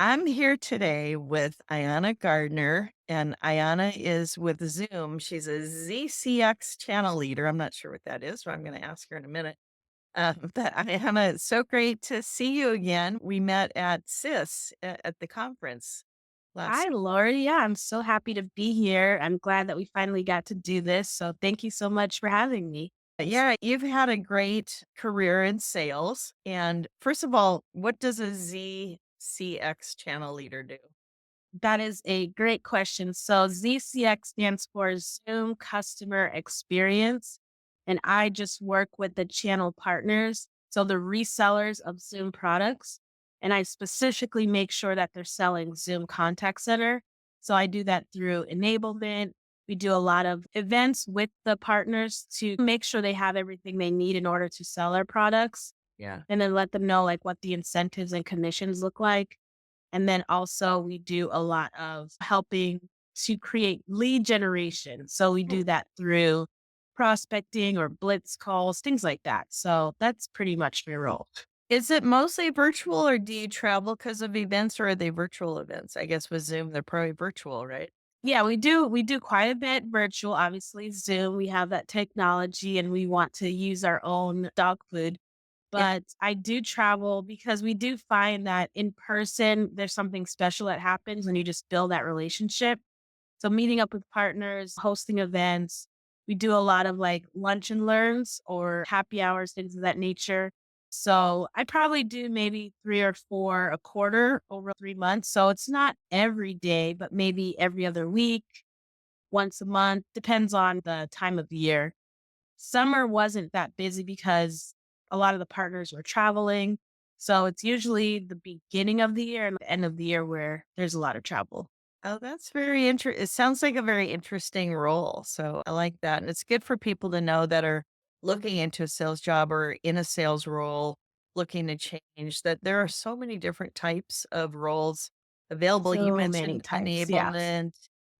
I'm here today with Ayana Gardner, and Ayana is with Zoom. She's a ZCX Channel Leader. I'm not sure what that is, but I'm going to ask her in a minute. But Ayana, it's so great to see you again. We met at CIS at the conference Hi, last. Lori. Yeah, I'm so happy to be here. I'm glad that we finally got to do this. So thank you so much for having me. Yeah, you've had a great career in sales. And first of all, what does a ZCX Channel Leader do? That is a great question. So ZCX stands for Zoom Customer Experience. And I just work with the channel partners, so the resellers of Zoom products. And I specifically make sure that they're selling Zoom Contact Center. So I do that through enablement. We do a lot of events with the partners to make sure they have everything they need in order to sell our products Yeah. and then let them know like what the incentives and commissions look like. And then also we do a lot of helping to create lead generation. So we do that through prospecting or blitz calls, things like that. So that's pretty much my role. Is it mostly virtual or do you travel because of events or are they virtual events? I guess with Zoom, they're probably virtual, right? Yeah, we do quite a bit virtual, obviously Zoom, we have that technology and we want to use our own dog food. Yeah. But I do travel because we do find that in person there's something special that happens when you just build that relationship. So meeting up with partners, hosting events. We do a lot of like lunch and learns or happy hours, things of that nature. So I probably do maybe three or four a quarter over 3 months. So it's not every day, but maybe every other week, once a month, depends on the time of the year. Summer wasn't that busy because a lot of the partners were traveling. So it's usually the beginning of the year and the end of the year where there's a lot of travel. Oh, that's very interesting. It sounds like a very interesting role. So I like that. And it's good for people to know that are looking into a sales job or in a sales role, looking to change that there are so many different types of roles available. You So many mentioned types. Yeah. enablement.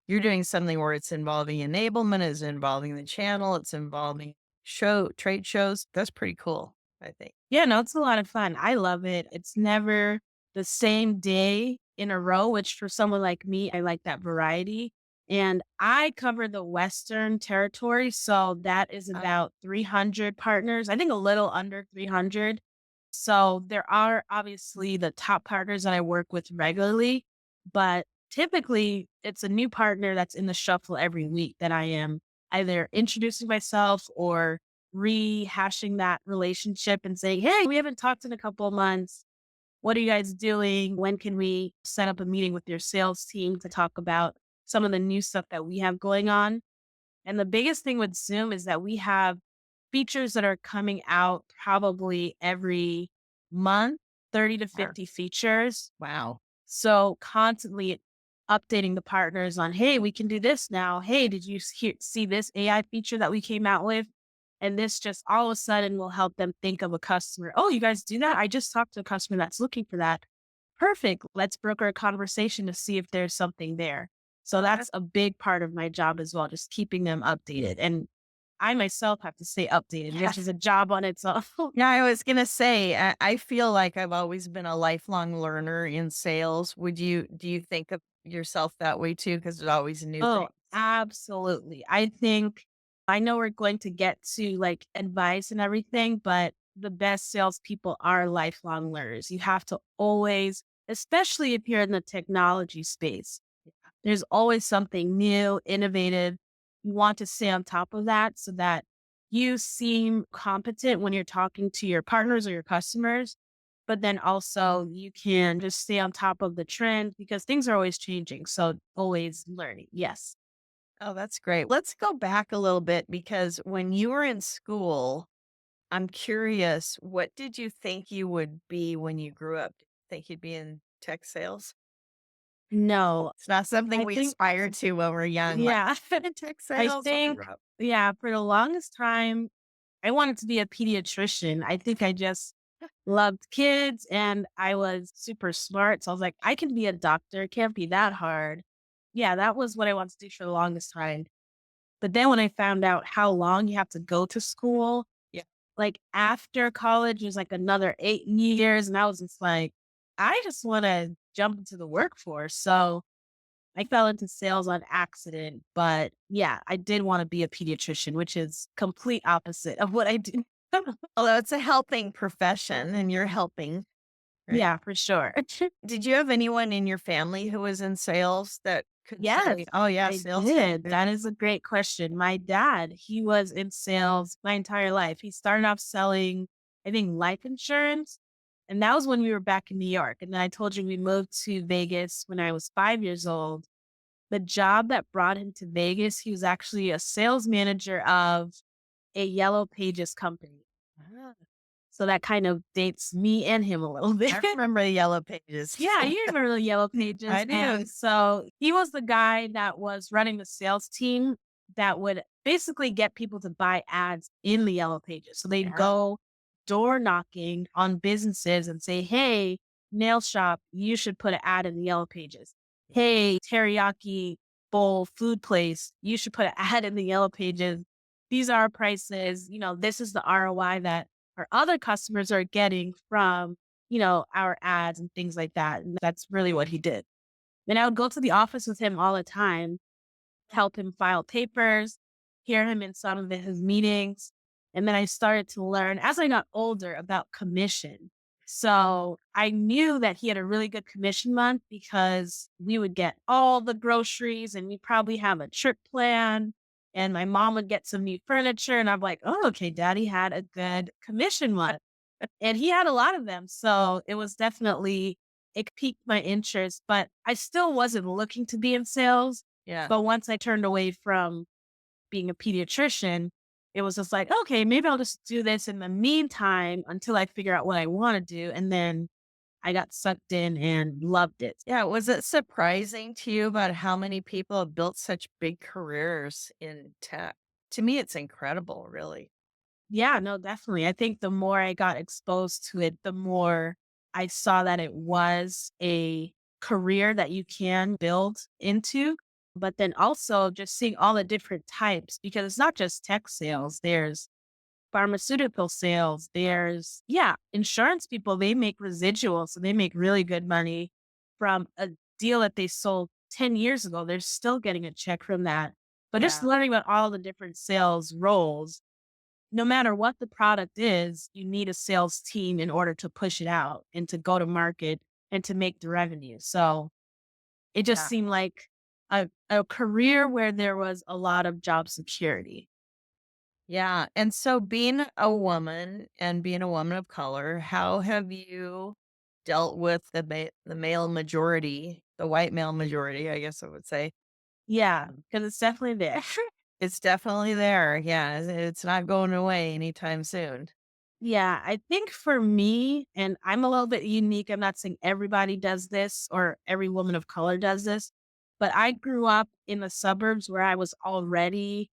You're doing something where it's involving enablement, it's involving the channel, it's involving trade shows. That's pretty cool, I think. Yeah, no, it's a lot of fun. I love it. It's never the same day in a row, which for someone like me, I like that variety. And I cover the Western territory. So that is about 300 partners, I think a little under 300. So there are obviously the top partners that I work with regularly, but typically it's a new partner that's in the shuffle every week that I am either introducing myself or rehashing that relationship and saying, "Hey, we haven't talked in a couple of months. What are you guys doing? When can we set up a meeting with your sales team to talk about some of the new stuff that we have going on?" And the biggest thing with Zoom is that we have features that are coming out probably every month, 30 to Sure. 50 features. Wow. So constantly updating the partners on, hey, we can do this now. Hey, did you see this AI feature that we came out with? And this just all of a sudden will help them think of a customer. Oh, you guys do that? I just talked to a customer that's looking for that. Perfect. Let's broker a conversation to see if there's something there. So that's a big part of my job as well, just keeping them updated. And I myself have to stay updated, which is a job on its own. Yeah, I was gonna say, I feel like I've always been a lifelong learner in sales. Do you think of yourself that way too? Because there's always new Oh, things. absolutely. I know we're going to get to like advice and everything, but the best salespeople are lifelong learners. You have to always, especially if you're in the technology space, there's always something new, innovative. You want to stay on top of that so that you seem competent when you're talking to your partners or your customers, but then also you can just stay on top of the trend because things are always changing. So always learning. Yes. Oh, that's great. Let's go back a little bit because when you were in school, I'm curious, what did you think you would be when you grew up? Did you think you'd be in tech sales? No, It's not something I we think, aspire to when we're young, like yeah, in tech I sales. I think, grew up. yeah, for the longest time, I wanted to be a pediatrician. I think I just loved kids and I was super smart. So I was like, I can be a doctor. It can't be that hard. Yeah, that was what I wanted to do for the longest time. But then when I found out how long you have to go to school, Yeah. like after college was like another 8 years. And I was just like, I just want to jump into the workforce. So I fell into sales on accident, but yeah, I did want to be a pediatrician, which is complete opposite of what I do. Although it's a helping profession and you're helping, right? Yeah, for sure. Did you have anyone in your family who was in sales that could Yes, say, "Oh, yeah, I sales is did. good"? That is a great question. My dad, he was in sales my entire life. He started off selling, I think, life insurance. And that was when we were back in New York. And then I told you we moved to Vegas when I was 5 years old. The job that brought him to Vegas, he was actually a sales manager of a Yellow Pages company. Ah, So that kind of dates me and him a little bit. I remember the Yellow Pages. Yeah, you remember the Yellow I Pages. do. And so he was the guy that was running the sales team that would basically get people to buy ads in the Yellow Pages. So they'd Yeah. go door knocking on businesses and say, hey, nail shop, you should put an ad in the Yellow Pages. Hey, teriyaki bowl food place, you should put an ad in the Yellow Pages. These are our prices. This is the ROI that our other customers are getting from our ads and things like that. And that's really what he did. And I would go to the office with him all the time, help him file papers, hear him in some of his meetings. And then I started to learn as I got older about commission. So I knew that he had a really good commission month because we would get all the groceries and we probably have a trip plan. And my mom would get some new furniture. And I'm like, oh, okay, daddy had a good commission month. And he had a lot of them. So it was definitely, it piqued my interest, but I still wasn't looking to be in sales. Yeah. But once I turned away from being a pediatrician, it was just like, okay, maybe I'll just do this in the meantime until I figure out what I want to do. And then I got sucked in and loved it. Yeah, was it surprising to you about how many people have built such big careers in tech? To me, it's incredible, really. Yeah, no, definitely. I think the more I got exposed to it, the more I saw that it was a career that you can build into. But then also just seeing all the different types, because it's not just tech sales, there's pharmaceutical sales, there's, yeah, insurance people, they make residuals. So they make really good money from a deal that they sold 10 years ago. They're still getting a check from that. But just Yeah. learning about all the different sales roles, no matter what the product is, you need a sales team in order to push it out and to go to market and to make the revenue. So it just Yeah. seemed like a career where there was a lot of job security. Yeah. And so being a woman and being a woman of color, how have you dealt with the male majority, the white male majority, I guess I would say? Yeah, because it's definitely there. It's definitely there. Yeah. It's not going away anytime soon. Yeah, I think for me, and I'm a little bit unique, I'm not saying everybody does this or every woman of color does this, but I grew up in the suburbs where I was already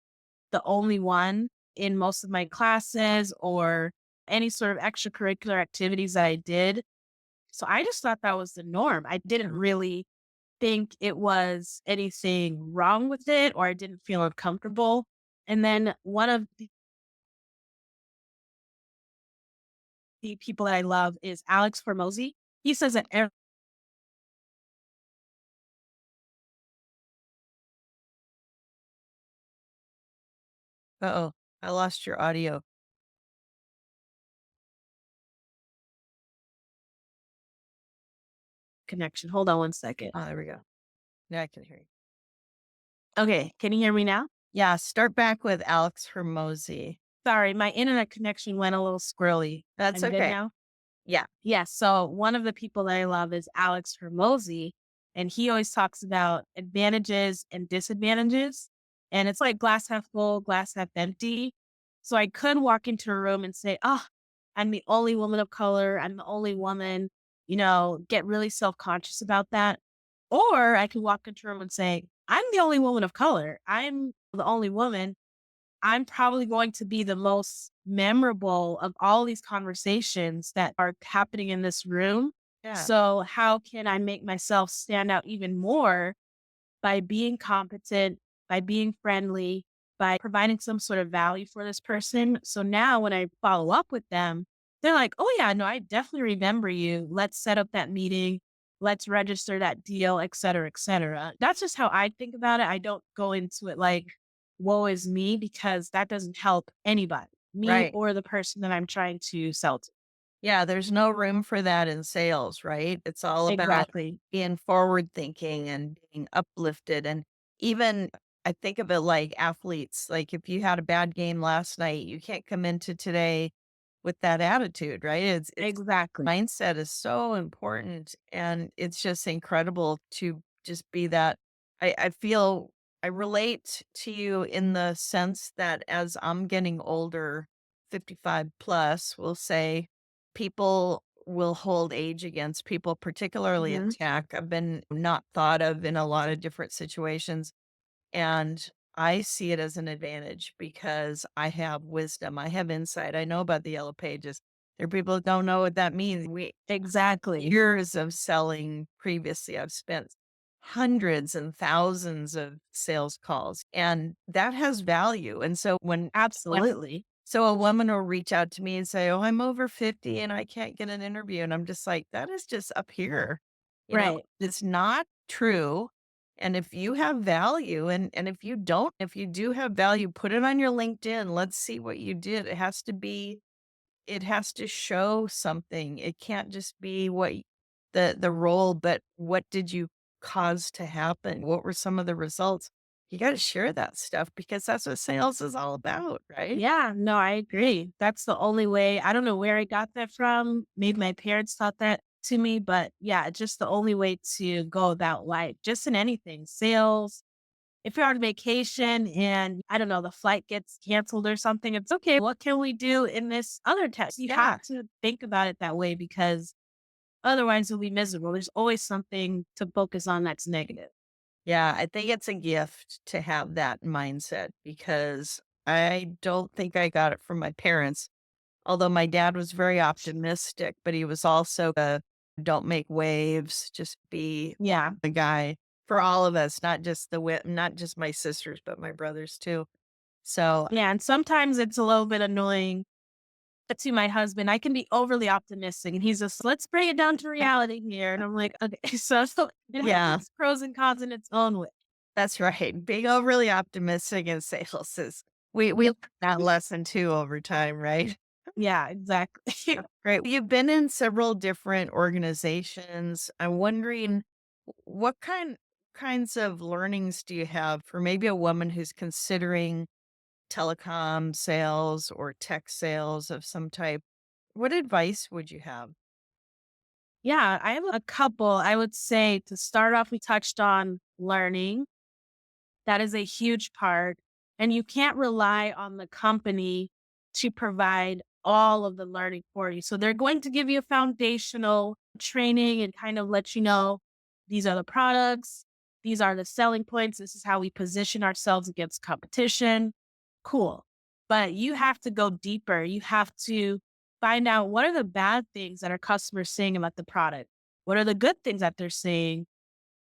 the only one in most of my classes or any sort of extracurricular activities that I did. So I just thought that was the norm. I didn't really think it was anything wrong with it, or I didn't feel uncomfortable. And then one of the people that I love is Alex Formosi. He says that Uh-oh. I lost your audio. connection. Hold on one second. Oh, there we go. Now I can hear you. Okay, can you hear me now? Yeah, start back with Alex Hermosi. Sorry, my internet connection went a little squirrely. That's I'm good okay. now? Yeah. Yeah, so one of the people that I love is Alex Hermosi, and he always talks about advantages and disadvantages. And it's like glass half full, glass half empty. So I could walk into a room and say, oh, I'm the only woman of color. I'm the only woman, get really self conscious about that. Or I could walk into a room and say, I'm the only woman of color. I'm the only woman. I'm probably going to be the most memorable of all these conversations that are happening in this room. Yeah. So, how can I make myself stand out even more by being competent, by being friendly, by providing some sort of value for this person? So now when I follow up with them, they're like, oh, yeah, no, I definitely remember you. Let's set up that meeting. let's register that deal, et cetera, et cetera. That's just how I think about it. I don't go into it like, woe is me, because that doesn't help anybody, me Right. or the person that I'm trying to sell to. Yeah, there's no room for that in sales, right? It's all about Exactly. being forward thinking and being uplifted. And even I think of it like athletes. Like if you had a bad game last night, you can't come into today with that attitude, right? It's Exactly. mindset is so important, and it's just incredible to just be that. I feel I relate to you in the sense that as I'm getting older, 55 plus, we'll say, people will hold age against people, particularly in Mhm. tech. I've been not thought of in a lot of different situations. And I see it as an advantage because I have wisdom. I have insight. I know about the yellow pages. There are people that don't know what that means. We Exactly. years of selling previously. I've spent hundreds and thousands of sales calls, and that has value. And so Absolutely. a woman will reach out to me and say, "Oh, I'm over 50 and I can't get an interview." And I'm just like, "That is just up here." You know, Right. it's not true. And if you have value and if you don't, if you do have value, put it on your LinkedIn. Let's see what you did. It has to show something. It can't just be the role, but what did you cause to happen? What were some of the results? You got to share that stuff because that's what sales is all about, right? Yeah, no, I agree. That's the only way. I don't know where I got that from. Maybe my parents taught that to me, but yeah, it's just the only way to go about life, just in anything. Sales, if you're on vacation and I don't know, the flight gets canceled or something, it's okay. What can we do in this other test? You have Yeah. to think about it that way because otherwise you'll be miserable. There's always something to focus on that's negative. Yeah, I think it's a gift to have that mindset because I don't think I got it from my parents. Although my dad was very optimistic, but he was also a don't make waves, just be Yeah. the guy for all of us, not just my sisters, but my brothers too. So Yeah. And sometimes it's a little bit annoying to my husband. I can be overly optimistic and he's just, let's bring it down to reality here. And I'm like, okay, so it has yeah, its pros and cons in its own way. that's right. Being overly optimistic in sales is we Yeah. learn that lesson too over time, right? Yeah, exactly. Great. You've been in several different organizations. I'm wondering what kinds of learnings do you have for maybe a woman who's considering telecom sales or tech sales of some type? What advice would you have? Yeah, I have a couple. I would say to start off, we touched on learning. That is a huge part. And you can't rely on the company to provide all of the learning for you. So they're going to give you a foundational training and kind of let you know these are the products, these are the selling points, this is how we position ourselves against competition. Cool. But you have to go deeper. You have to find out what are the bad things that our customers saying about the product? What are the good things that they're saying?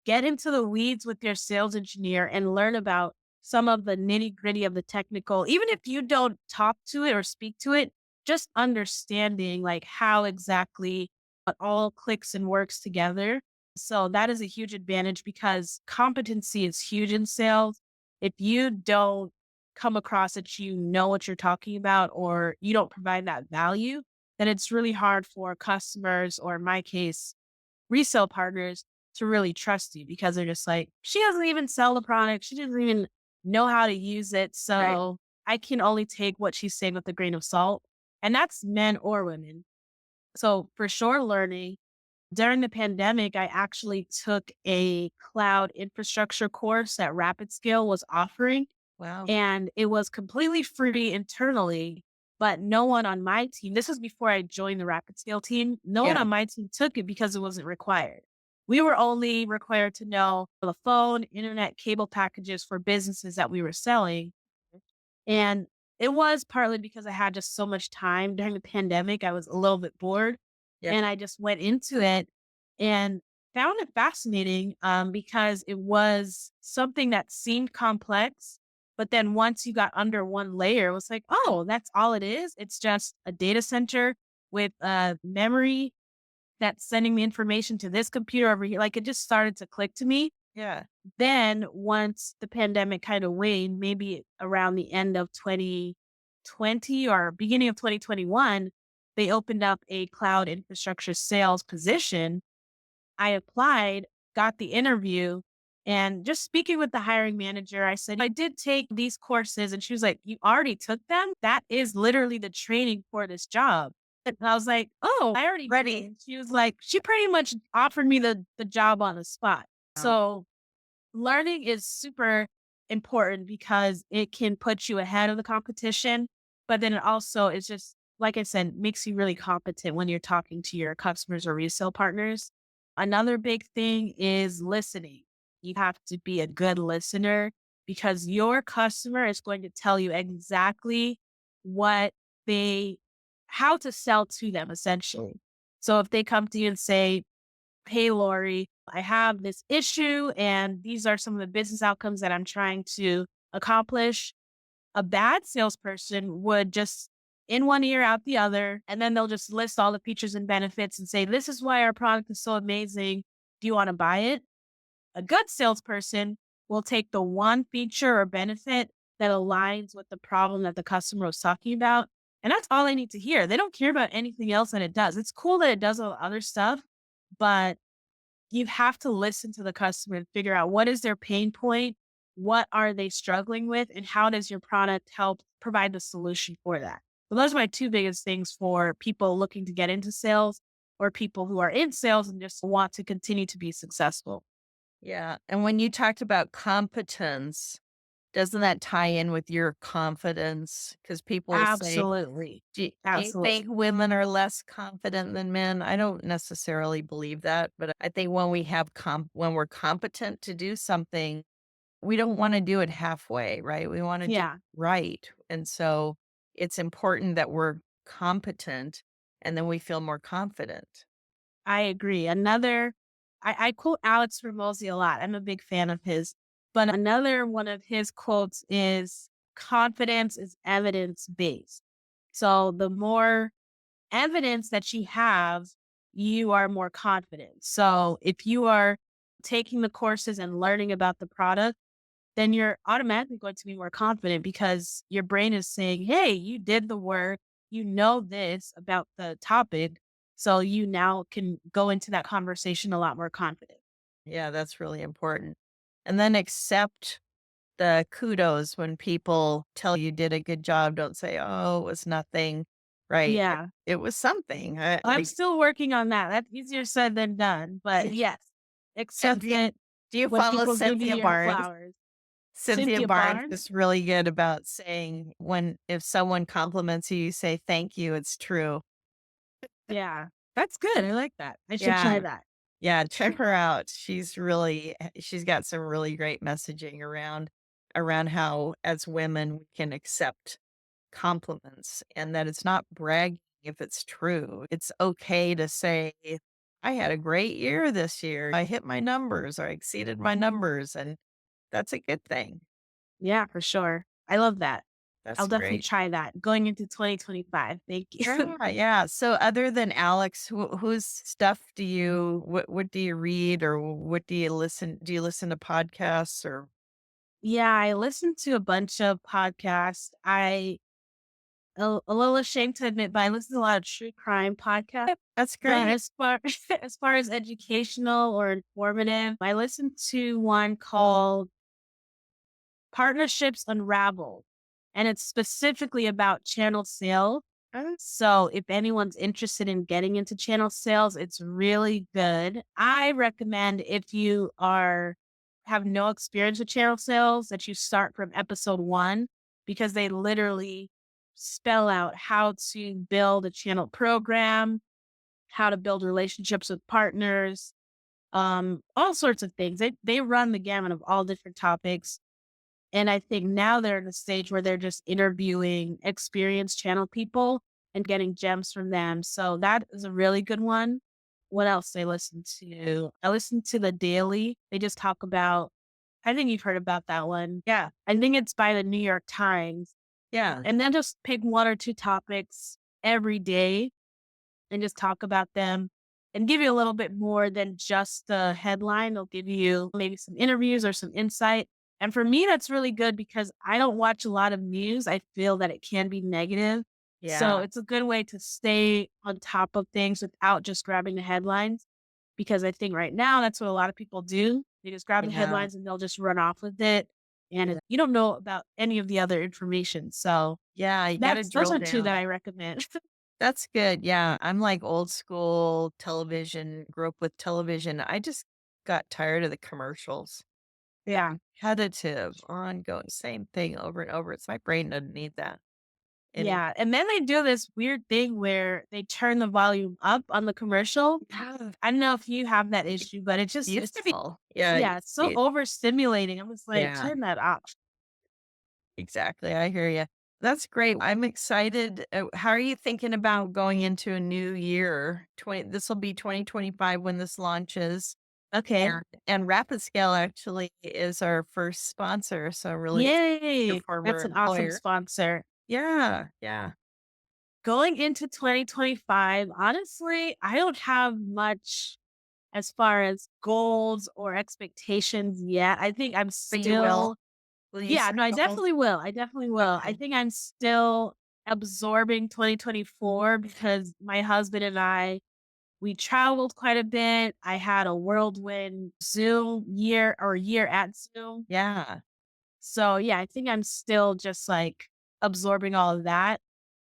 Get into the weeds with your sales engineer and learn about some of the nitty gritty of the technical. Even if you don't talk to it or speak to it, just understanding like how exactly it all clicks and works together. So that is a huge advantage because competency is huge in sales. If you don't come across that you know what you're talking about or you don't provide that value, then it's really hard for customers, or in my case, resale partners, to really trust you because they're just like, she doesn't even sell the product. She doesn't even know how to use it. Right. So I can only take what she's saying with a grain of salt. And that's men or women. So for sure, learning during the pandemic, I actually took a cloud infrastructure course that Rapid Scale was offering, Wow. and it was completely free internally, but no one on my team, this was before I joined the Rapid Scale team, no one Yeah. on my team took it because it wasn't required. We were only required to know the phone, internet, cable packages for businesses that we were selling. And it was partly because I had just so much time during the pandemic. I was a little bit bored Yeah. and I just went into it and found it fascinating because it was something that seemed complex. But then once you got under one layer, it was like, oh, that's all it is. It's just a data center with memory that's sending the information to this computer over here. Like it just started to click to me. Yeah. Then once the pandemic kind of waned, maybe around the end of 2020 or beginning of 2021, they opened up a cloud infrastructure sales position. I applied, got the interview, and just speaking with the hiring manager, I said, I did take these courses. And she was like, you already took them? That is literally the training for this job. And I was like, oh, I already did. Ready. And she was like, she pretty much offered me the job on the spot. Oh, So learning is super important because it can put you ahead of the competition, but then it also is just, like I said, makes you really competent when you're talking to your customers or resale partners. Another big thing is listening. You have to be a good listener because your customer is going to tell you exactly what they, how to sell to them essentially. So if they come to you and say, hey, Lori, I have this issue and these are some of the business outcomes that I'm trying to accomplish. A bad salesperson would just in one ear, out the other, and then they'll just list all the features and benefits and say, this is why our product is so amazing. Do you want to buy it? A good salesperson will take the one feature or benefit that aligns with the problem that the customer was talking about. And that's all they need to hear. They don't care about anything else that it does. It's cool that it does all the other stuff, but you have to listen to the customer and figure out what is their pain point, what are they struggling with, and how does your product help provide the solution for that. So those are my two biggest things for people looking to get into sales or people who are in sales and just want to continue to be successful. yeah. And when you talked about competence, doesn't that tie in with your confidence? Because people will say, Absolutely. do you think Absolutely. women are less confident than men? I don't necessarily believe that, but I think when we have when we're competent to do something, we don't want to do it halfway, right? We want to do it Yeah, right. And so it's important that we're competent and then we feel more confident. I agree. I quote Alex Ramosi a lot. I'm a big fan of his. But another one of his quotes is confidence is evidence based. So the more evidence that you have, you are more confident. So if you are taking the courses and learning about the product, then you're automatically going to be more confident because your brain is saying, hey, you did the work, you know this about the topic. So you now can go into that conversation a lot more confident. Yeah, that's really important. And then accept the kudos when people tell you did a good job. Don't say, oh, it was nothing. Right. Yeah. It was something. I'm still working on that. That's easier said than done. But yes, And accept it do you when follow people give you Cynthia your Barnes? flowers. Cynthia Cynthia Barnes Barnes. is really good about saying when if someone compliments you, you say thank you. It's true. Yeah. That's good. I like that. I should try Yeah. that. Yeah, check her out. She's got some really great messaging around how as women we can accept compliments and that it's not bragging if it's true. It's okay to say, I had a great year this year. I hit my numbers or I exceeded my numbers, and that's a good thing. Yeah, for sure. I love that. I'll That's definitely great. try that going into 2025. Thank you. Yeah, yeah. So other than Alex, whose stuff what do you read or what do you listen? Do you listen to podcasts or Yeah, I listen to a bunch of podcasts. A little ashamed to admit, but I listen to a lot of true crime podcasts. that's But great. as far as educational or informative, I listen to one called Partnerships Unraveled, and it's specifically about channel sales. So if anyone's interested in getting into channel sales, it's really good. I recommend if you are have no experience with channel sales that you start from episode 1 because they literally spell out how to build a channel program, how to build relationships with partners, all sorts of things. They run the gamut of all different topics, and I think now they're in a stage where they're just interviewing experienced channel people and getting gems from them. So that is a really good one. What else do I listen to? I listen to The Daily. They just talk about, I think you've heard about that one. Yeah, I think it's by the New York Times. yeah. And then just pick one or two topics every day and just talk about them. and give you a little bit more than just the headline. They'll give you maybe some interviews or some insight. And for me, that's really good because I don't watch a lot of news. I feel that it can be negative. So Yeah. it's a good way to stay on top of things without just grabbing the headlines. Because I think right now that's what a lot of people do. They just grab the Yeah. headlines and they'll just run off with it. And you don't know about any of the other information. So Yeah, you gotta that's those drill are two that down. I recommend. That's good, yeah. I'm like old school television, grew up with television. I just got tired of the commercials. Yeah. Repetitive, ongoing, same thing over and over. It's my brain doesn't need that anymore. Yeah, and then they do this weird thing where they turn the volume up on the commercial. Yeah, I don't know if you have that issue, but it it just used to it's be yeah, it yeah, used it's to so be overstimulating. I was like, yeah, "Turn that off." exactly, I hear you. That's great. I'm excited. How are you thinking about going into a new year? 20 This will be 2025 when this launches. Okay. And Rapid Scale actually is our first sponsor, so really excited your Yay! former That's an awesome employer. sponsor. Yeah, yeah. Going into 2025, honestly, I don't have much as far as goals or expectations yet. I think I'm But you will. still Will you yeah, set no, I goals? definitely will. I definitely will. I Okay. think I'm still absorbing 2024 because my husband and we traveled quite a bit. I had a whirlwind Zoom year at Zoom. Yeah. So yeah, I think I'm still just like absorbing all of that.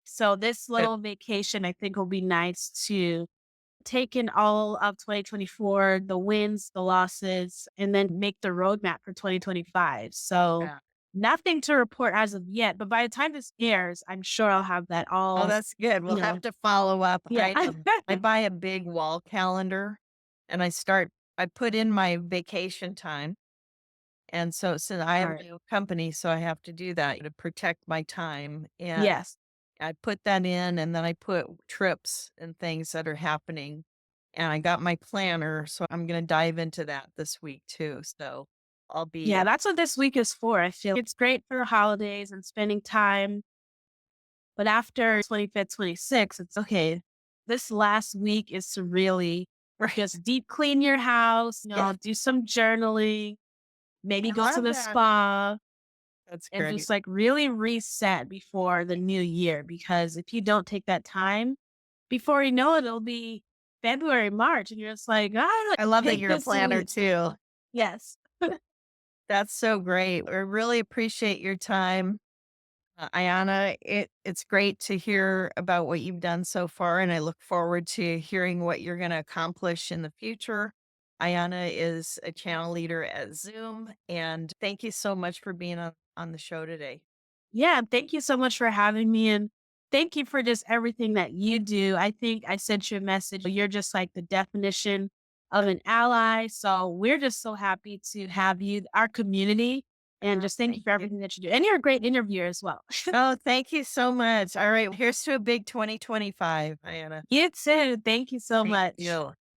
So this Good. little vacation I think will be nice to take in all of 2024, the wins, the losses, and then make the roadmap for 2025. So Yeah. nothing to report as of yet, but by the time this airs, I'm sure I'll have that Oh, all, that's good. you We'll have know, to follow up. yeah. I buy a big wall calendar and I put in my vacation time. And so since I have Smart. my own company, so I have to do that to protect my time. And Yes. I put that in and then I put trips and things that are happening. And I got my planner, so I'm gonna dive into that this week too. So I'll be Yeah, that's what this week is for. I feel it's great for holidays and spending time. But after 25th, 26th, it's okay. This last week is to really right. just deep clean your house, Yeah, do some journaling, maybe I go to love the that. spa That's and great. just like really reset before the new year. Because if you don't take that time, before you know it, it'll be February, March, and you're just like, ah, I love that take you're a this planner week. too. Yes. That's so great. I really appreciate your time. Ayana, it's great to hear about what you've done so far, and I look forward to hearing what you're going to accomplish in the future. Ayana is a channel leader at Zoom, and thank you so much for being on the show today. Yeah, thank you so much for having me, and thank you for just everything that you do. I think I sent you a message. You're just like the definition of an ally. So we're just so happy to have you, our community, and just thank you Thank for you. everything that you do. And you're a great interviewer as well. Oh, thank you so much. All right, here's to a big 2025, Ayana. You too. Thank you so Thank much. you.